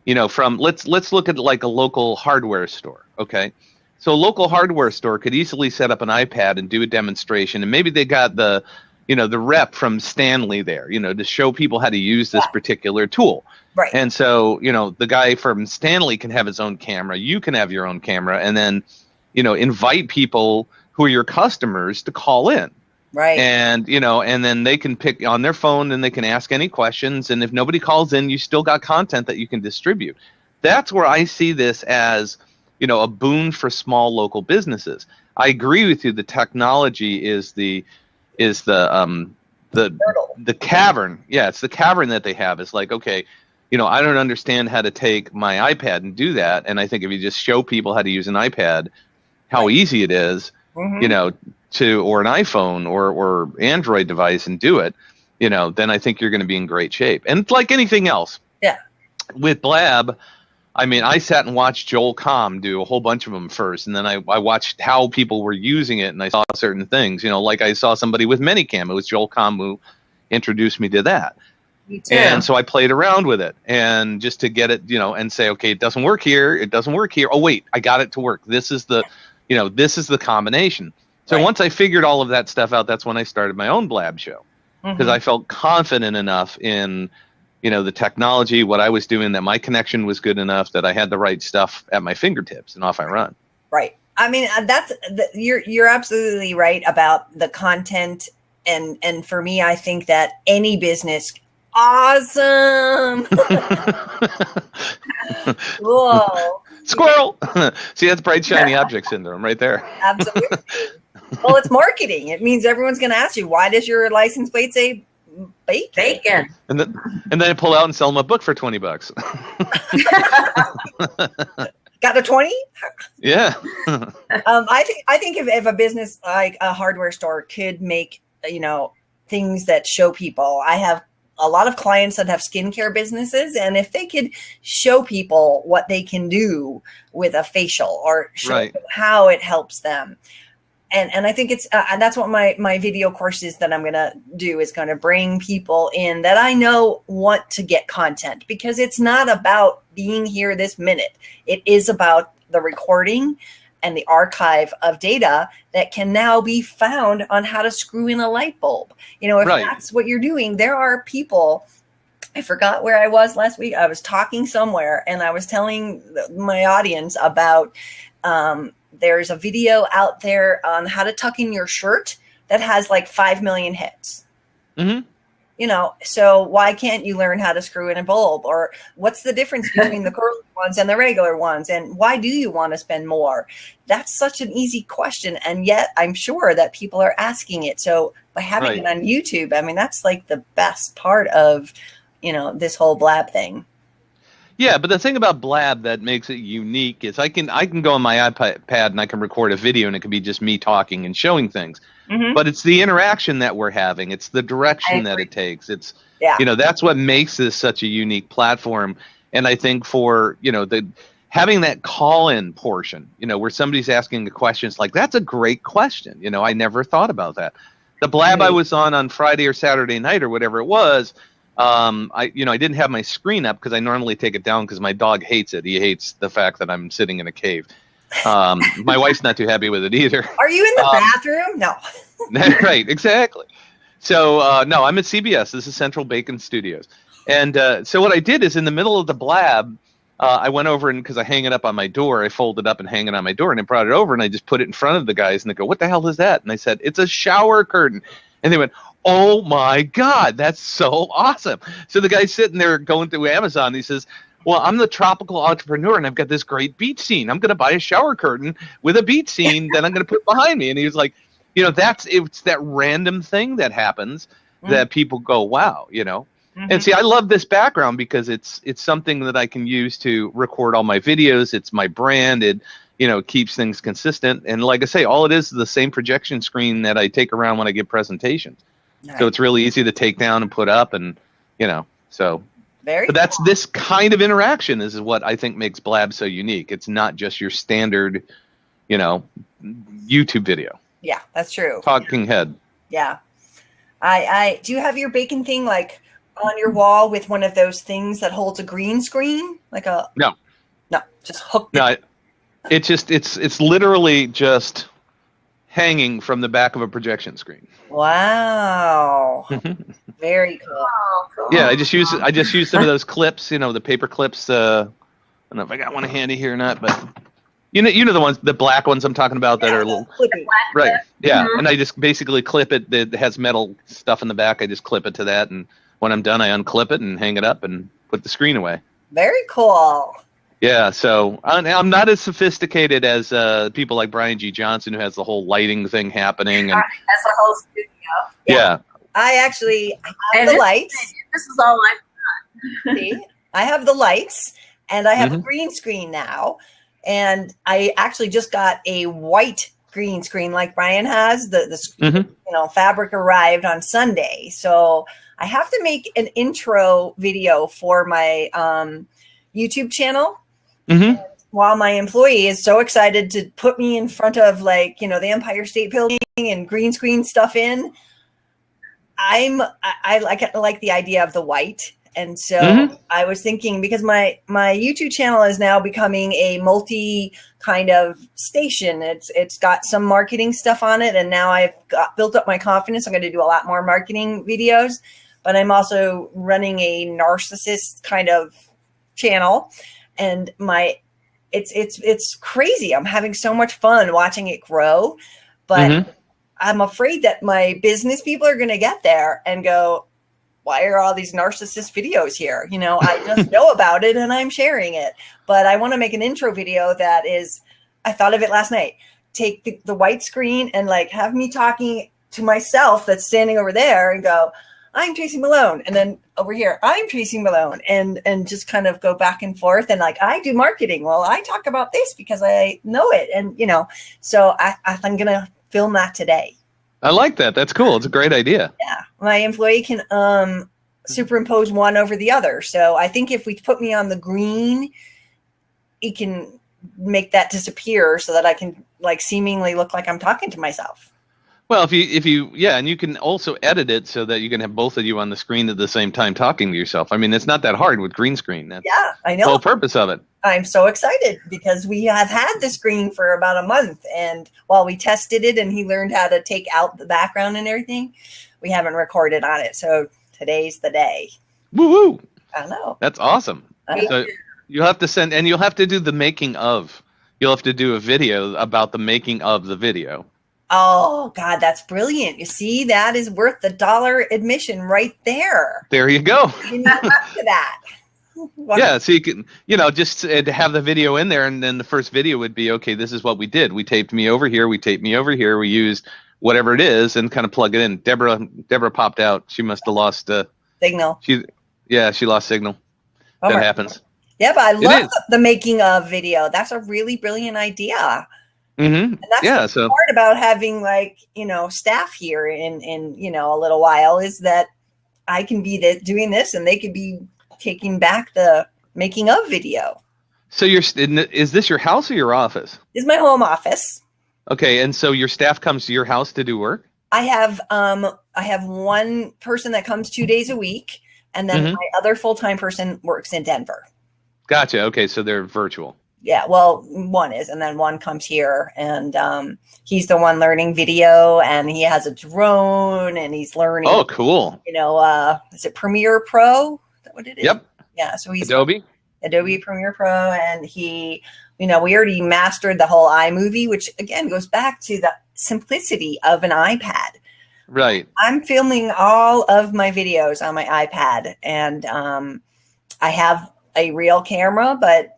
you know, from let's look at like a local hardware store, okay? So a local hardware store could easily set up an iPad and do a demonstration, and maybe they got the, you know, the rep from Stanley there, you know, to show people how to use this particular tool. Right. And so, you know, the guy from Stanley can have his own camera, you can have your own camera, and then, you know, invite people who are your customers to call in. Right. And, you know, and then they can pick on their phone and they can ask any questions. And if nobody calls in, you still got content that you can distribute. That's where I see this as, you know, a boon for small local businesses. I agree with you. The technology is the cavern. Yeah, it's the cavern that they have. It's like, okay, you know, I don't understand how to take my iPad and do that. And I think if you just show people how to use an iPad, how easy it is, you know, or an iPhone or Android device and do it, you know, then I think you're going to be in great shape. And like anything else, with Blab, I mean, I sat and watched Joel Comm do a whole bunch of them first, and then I watched how people were using it, and I saw certain things, you know, like I saw somebody with Minicam. It was Joel Comm who introduced me to that. Me too. And so I played around with it, and just to get it, you know, and say, okay, it doesn't work here. It doesn't work here. Oh, wait, I got it to work. This is the, you know, this is the combination. So once I figured all of that stuff out, that's when I started my own Blab show, because I felt confident enough in, you know, the technology, what I was doing, that my connection was good enough that I had the right stuff at my fingertips, and off I run. Right. I mean, you're absolutely right about the content. And for me, I think that any business, awesome. Whoa. Squirrel. See, that's bright, shiny object syndrome right there. Absolutely. Well, it's marketing. It means everyone's going to ask you, why does your license plate say bacon? And then I pull out and sell them a book for $20. Got a 20? Yeah. I think if a business like a hardware store could make, you know, things that show people. I have a lot of clients that have skincare businesses, and if they could show people what they can do with a facial or show how it helps them. And I think it's and that's what my video courses that I'm going to do is going to bring people in that I know want to get content, because it's not about being here this minute. It is about the recording and the archive of data that can now be found on how to screw in a light bulb. You know, if that's what you're doing, there are people. I forgot where I was last week. I was talking somewhere and I was telling my audience about there's a video out there on how to tuck in your shirt that has like 5 million hits. Mm-hmm. You know, so why can't you learn how to screw in a bulb? Or what's the difference between the ones and the regular ones, and why do you want to spend more? That's such an easy question, and yet I'm sure that people are asking it. So by having it on YouTube, I mean, that's like the best part of, you know, this whole Blab thing. Yeah, but the thing about Blab that makes it unique is I can go on my iPad and I can record a video and it can be just me talking and showing things. But it's the interaction that we're having. It's the direction that it takes. It's you know, that's what makes this such a unique platform. And I think for, you know, having that call-in portion, you know, where somebody's asking a question, it's like, that's a great question. You know, I never thought about that. The Blab I was on Friday or Saturday night or whatever it was, I didn't have my screen up because I normally take it down because my dog hates it. He hates the fact that I'm sitting in a cave. My wife's not too happy with it either. Are you in the bathroom? No. Right, exactly. So, no, I'm at CBS. This is Central Bacon Studios. And so what I did is in the middle of the Blab, I went over and because I hang it up on my door, I fold it up and hang it on my door, and I brought it over and I just put it in front of the guys and they go, "What the hell is that?" And I said, "It's a shower curtain." And they went, "Oh my God, that's so awesome." So the guy's sitting there going through Amazon. He says, "Well, I'm the tropical entrepreneur and I've got this great beach scene. I'm going to buy a shower curtain with a beach scene that I'm going to put behind me." And he was like, you know, it's that random thing that happens that people go, wow, you know. And see, I love this background because it's something that I can use to record all my videos. It's my brand. It, you know, keeps things consistent. And like I say, all it is the same projection screen that I take around when I give presentations. Nice. So it's really easy to take down and put up, and you know, so. But that's this kind of interaction is what I think makes Blab so unique. It's not just your standard, you know, YouTube video. Yeah, that's true. Talking head. Yeah. I do you have your bacon thing like on your wall with one of those things that holds a green screen? Like a No, just hooked. No, it's literally just hanging from the back of a projection screen. Wow. Very cool. Oh, cool. Yeah, I just use some of those clips, you know, the paper clips. I don't know if I got one handy here or not, but you know the ones, the black ones I'm talking about that are a little right. Yeah, and I just basically clip it. It has metal stuff in the back. I just clip it to that, and when I'm done, I unclip it and hang it up and put the screen away. Very cool. Yeah, so I'm not as sophisticated as people like Brian G. Johnson, who has the whole lighting thing happening. And has the whole studio. Yeah. I have the lights. This is all I've done. See, I have the lights, and I have a green screen now. And I actually just got a white green screen like Brian has. The fabric arrived on Sunday. So I have to make an intro video for my YouTube channel. While my employee is so excited to put me in front of the Empire State Building and green screen stuff in, I like the idea of the white. And so I was thinking, because my YouTube channel is now becoming a multi kind of station. It's got some marketing stuff on it, and now I've built up my confidence. I'm going to do a lot more marketing videos, but I'm also running a narcissist kind of channel, and it's crazy. I'm having so much fun watching it grow, but I'm afraid that my business people are going to get there and go, why are all these narcissist videos here? You know, I just know about it and I'm sharing it. But I want to make an intro video that is, I thought of it last night. Take the white screen and have me talking to myself that's standing over there and go, "I'm Tracy Malone." And then over here, "I'm Tracy Malone." And just kind of go back and forth. And I do marketing. Well, I talk about this because I know it. And, so I'm going to film that today. I like that. That's cool. It's a great idea. Yeah. My employee can superimpose one over the other. So I think if we put me on the green, it can make that disappear so that I can seemingly look like I'm talking to myself. Well, if you and you can also edit it so that you can have both of you on the screen at the same time talking to yourself. I mean, it's not that hard with green screen. That's I know. The whole purpose of it. I'm so excited because we have had the screen for about a month, and while we tested it and he learned how to take out the background and everything, we haven't recorded on it. So today's the day. Woo-hoo! I know. That's awesome. So you'll have to send, and you'll have to do the making of. You'll have to do a video about the making of the video. Oh, God, that's brilliant. You see, that is worth the $1 admission right there. There you go. You need to that. Yeah, so you can, just to have the video in there, and then the first video would be, okay, this is what we did. We taped me over here. We taped me over here. We used whatever it is and kind of plug it in. Deborah popped out. She must have lost signal. She lost signal. Bummer. That happens. Yeah, but I love the making of video. That's a really brilliant idea. Mm-hmm. And that's the part about having staff here in a little while is that I can be doing this and they could be taking back the making of video. So is this your house or your office? This is my home office. Okay, and so your staff comes to your house to do work? I have one person that comes 2 days a week, and then my other full-time person works in Denver. Gotcha. Okay, so they're virtual. Yeah, well, one is, and then one comes here, and he's the one learning video, and he has a drone, and he's learning. Oh, cool. Is it Premiere Pro? Is that what it is? Yep. Yeah, so he's Adobe Premiere Pro, and he, we already mastered the whole iMovie, which again goes back to the simplicity of an iPad. Right. I'm filming all of my videos on my iPad, and I have a real camera, but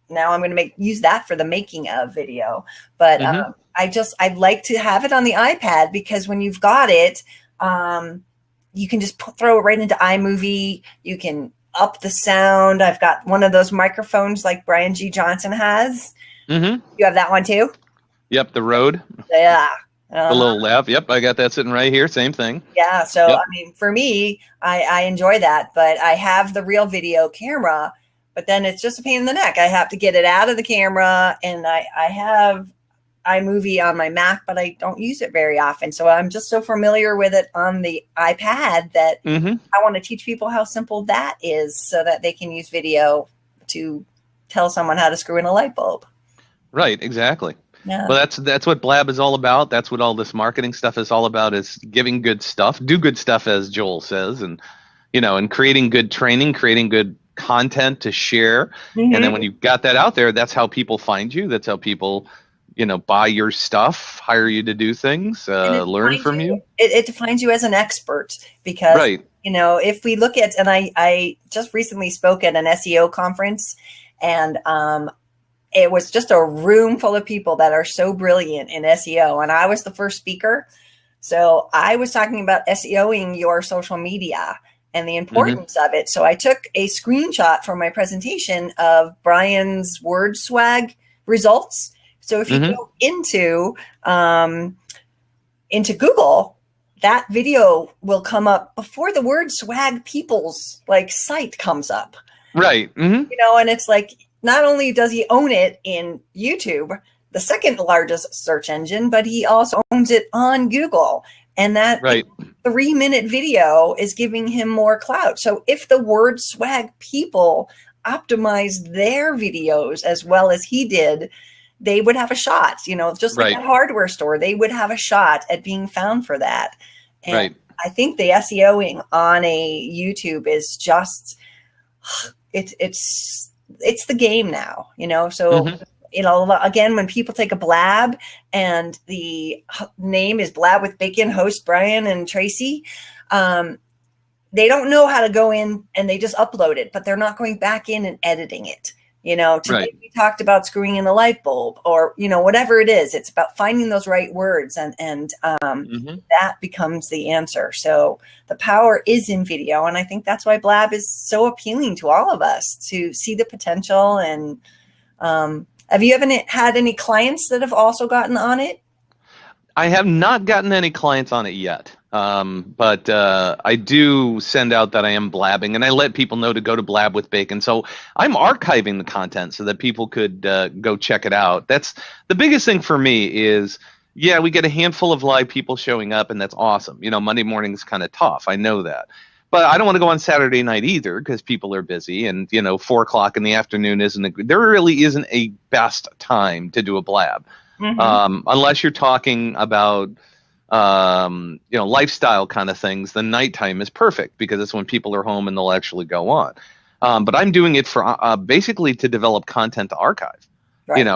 now I'm going to use that for the making of video. But I'd like to have it on the iPad because when you've got it, you can just throw it right into iMovie. You can up the sound. I've got one of those microphones like Brian G. Johnson has. Mm-hmm. You have that one too? Yep, the Rode. Yeah. The little lav. Yep, I got that sitting right here. Same thing. Yeah. So, for me, I enjoy that, but I have the real video camera, but then it's just a pain in the neck. I have to get it out of the camera, and I have iMovie on my Mac, but I don't use it very often. So I'm just so familiar with it on the iPad that I want to teach people how simple that is so that they can use video to tell someone how to screw in a light bulb. Right, exactly. Yeah. Well, that's what Blab is all about. That's what all this marketing stuff is all about, is giving good stuff, do good stuff, as Joel says, and and creating good training, creating good content to share. And then when you've got that out there, that's how people find you. That's how people buy your stuff, hire you to do things, learn from you. It defines you as an expert because, if we look at, and I just recently spoke at an SEO conference, and it was just a room full of people that are so brilliant in SEO. And I was the first speaker. So I was talking about SEOing your social media and the importance of it. So I took a screenshot from my presentation of Brian's word swag results. So if you go into Google, that video will come up before the word swag people's site comes up. Right. And it's like, not only does he own it in YouTube, the second largest search engine, but he also owns it on Google. And that 3-minute video is giving him more clout. So if the word swag people optimized their videos as well as he did, they would have a shot, just like a hardware store, they would have a shot at being found for that. And I think the SEOing on a YouTube is just, it's the game now, so, again, when people take a Blab and the name is Blab with Bacon, host Brian and Tracy, they don't know how to go in and they just upload it, but they're not going back in and editing it. Today we talked about screwing in a light bulb or, whatever it is. It's about finding those right words and that becomes the answer. So the power is in video. And I think that's why Blab is so appealing to all of us to see the potential. And have you ever had any clients that have also gotten on it? I have not gotten any clients on it yet. But I do send out that I am blabbing, and I let people know to go to Blab with Bacon. So I'm archiving the content so that people could go check it out. That's the biggest thing for me is, we get a handful of live people showing up, and that's awesome. Monday morning is kind of tough. I know that. But I don't want to go on Saturday night either because people are busy, and 4:00 in the afternoon there really isn't a best time to do a Blab. Unless you're talking about lifestyle kind of things, the nighttime is perfect because it's when people are home and they'll actually go on. But I'm doing it for basically to develop content to archive.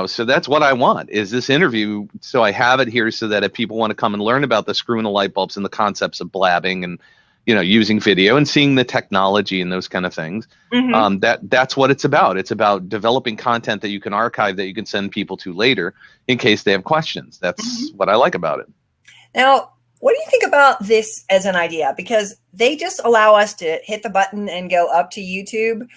So that's what I want is this interview. So I have it here so that if people want to come and learn about the screw in the light bulbs and the concepts of blabbing and using video and seeing the technology and those kind of things. That's what it's about. It's about developing content that you can archive, that you can send people to later in case they have questions. That's what I like about it. Now, what do you think about this as an idea? Because they just allow us to hit the button and go up to YouTube.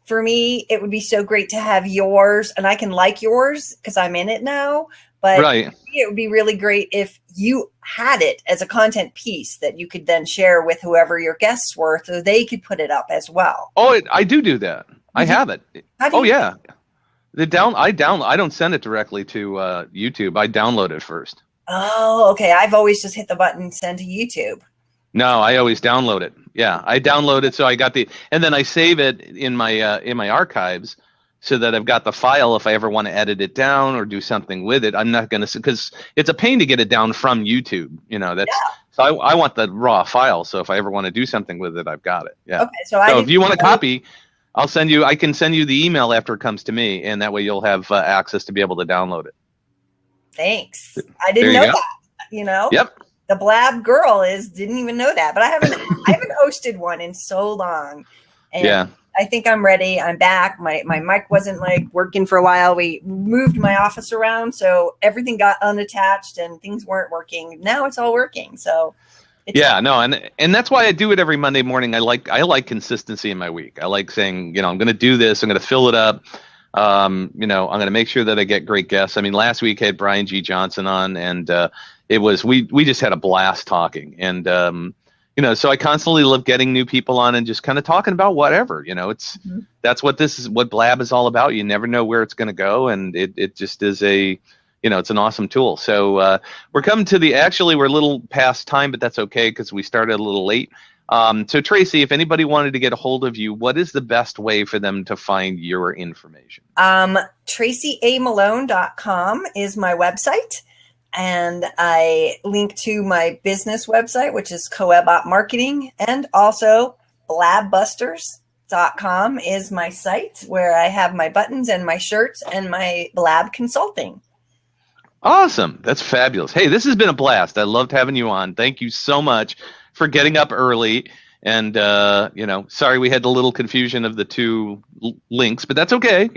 For me, it would be so great to have yours, and I can like yours because I'm in it now. But right. It would be really great if you had it as a content piece that you could then share with whoever your guests were, so they could put it up as well. Oh, I do that. I have it. Yeah. I don't send it directly to YouTube. I download it first. Oh, okay. I've always just hit the button, send to YouTube. No, I always download it. Yeah, I download it, so I got and then I save it in my archives, so that I've got the file if I ever want to edit it down or do something with it. I'm not going to, because it's a pain to get it down from YouTube. So I want the raw file. So if I ever want to do something with it, I've got it. Yeah. Okay. So if you want a copy, I can send you the email after it comes to me, and that way you'll have access to be able to download it. Thanks. I didn't know that. Yep. The Blab girl didn't even know that, but I haven't hosted one in so long. And I think I'm ready. I'm back. My mic wasn't working for a while. We moved my office around, so everything got unattached and things weren't working. Now it's all working. So and that's why I do it every Monday morning. I like consistency in my week. I like saying, I'm going to do this. I'm going to fill it up. I'm going to make sure that I get great guests. I mean, last week I had Brian G. Johnson on, and we just had a blast talking, and so I constantly love getting new people on and just kind of talking about whatever. That's what Blab is all about. You never know where it's going to go, and it just is it's an awesome tool. So we're coming to we're a little past time, but that's okay because we started a little late. So Tracy, if anybody wanted to get a hold of you, what is the best way for them to find your information? TracyAMalone.com is my website. And I link to my business website, which is Coebot Marketing, and also blabbusters.com is my site where I have my buttons and my shirts and my Blab consulting. Awesome. That's fabulous. Hey, this has been a blast. I loved having you on. Thank you so much for getting up early. And, sorry we had a little confusion of the two links, but that's okay.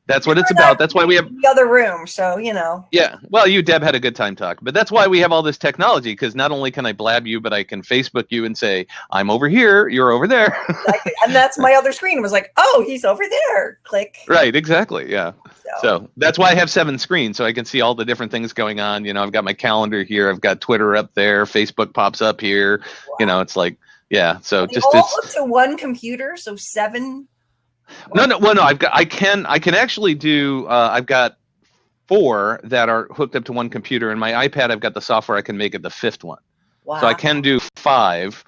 That's what it's about. That's why we have the other room. So, Yeah. Well, you, Deb, had a good time talking, but that's why we have all this technology, because not only can I blab you, but I can Facebook you and say, I'm over here. You're over there. Exactly. And that's my other screen. It was like, oh, he's over there. Click. Right. Exactly. Yeah. So that's why I have 7 screens, so I can see all the different things going on. I've got my calendar here. I've got Twitter up there. Facebook pops up here. Wow. It's like, yeah. So just all up to one computer. So 7. No. Well, no. I can actually do. I've got 4 that are hooked up to one computer, and my iPad. I've got the software. I can make it the 5th one. Wow. So I can do 5.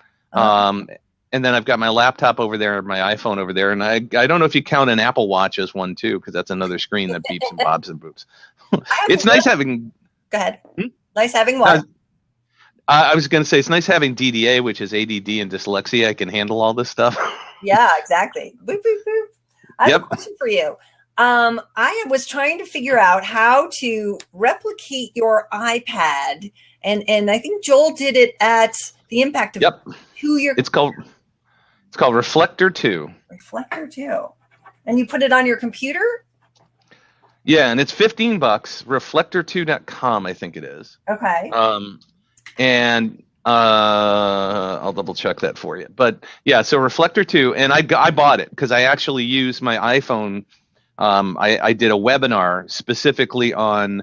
And then I've got my laptop over there, my iPhone over there, and I don't know if you count an Apple Watch as one too, because that's another screen that beeps and bobs and boops. It's nice having. Go ahead. Nice having what? I was going to say it's nice having DDA, which is ADD and dyslexia. I can handle all this stuff. Yeah, exactly. Boop, boop, boop. I have a question for you. I was trying to figure out how to replicate your iPad, and I think Joel did it at the Impact of who you're. It's called Reflector 2. Reflector 2, and you put it on your computer. Yeah, and it's $15. Reflector2.com, I think it is. Okay. And I'll double check that for you. But yeah, so Reflector 2, and I bought it because I actually used my iPhone. I did a webinar specifically on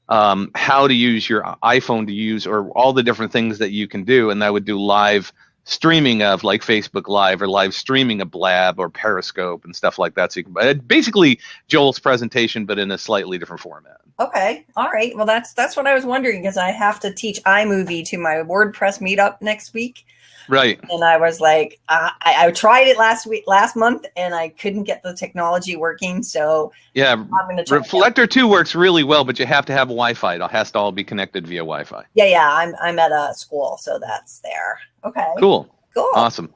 how to use your iPhone to use, or all the different things that you can do, and I would do live streaming of like Facebook Live, or live streaming of Blab or Periscope and stuff like that. So you can basically Joel's presentation, but in a slightly different format. Okay. All right. Well, that's what I was wondering, because I have to teach iMovie to my WordPress meetup next week. Right. And I was like, I tried it last month, and I couldn't get the technology working. So yeah, I'm going to Reflector 2 works really well, but you have to have Wi-Fi. It has to all be connected via Wi-Fi. Yeah. I'm at a school, so that's there. Okay. Cool. Awesome.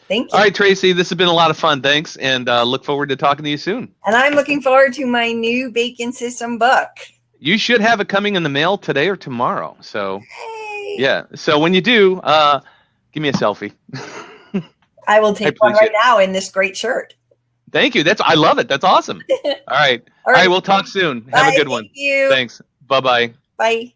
Thank you. All right, Tracy, this has been a lot of fun. Thanks. And look forward to talking to you soon. And I'm looking forward to my new Bacon System book. You should have it coming in the mail today or tomorrow. So hey. Yeah. So when you do, Give me a selfie. I will take one right appreciate now in this great shirt. Thank you. I love it. That's awesome. All right. All right. We'll talk soon. Have Bye. a good one. Thank you. Thanks. Bye-bye. Bye.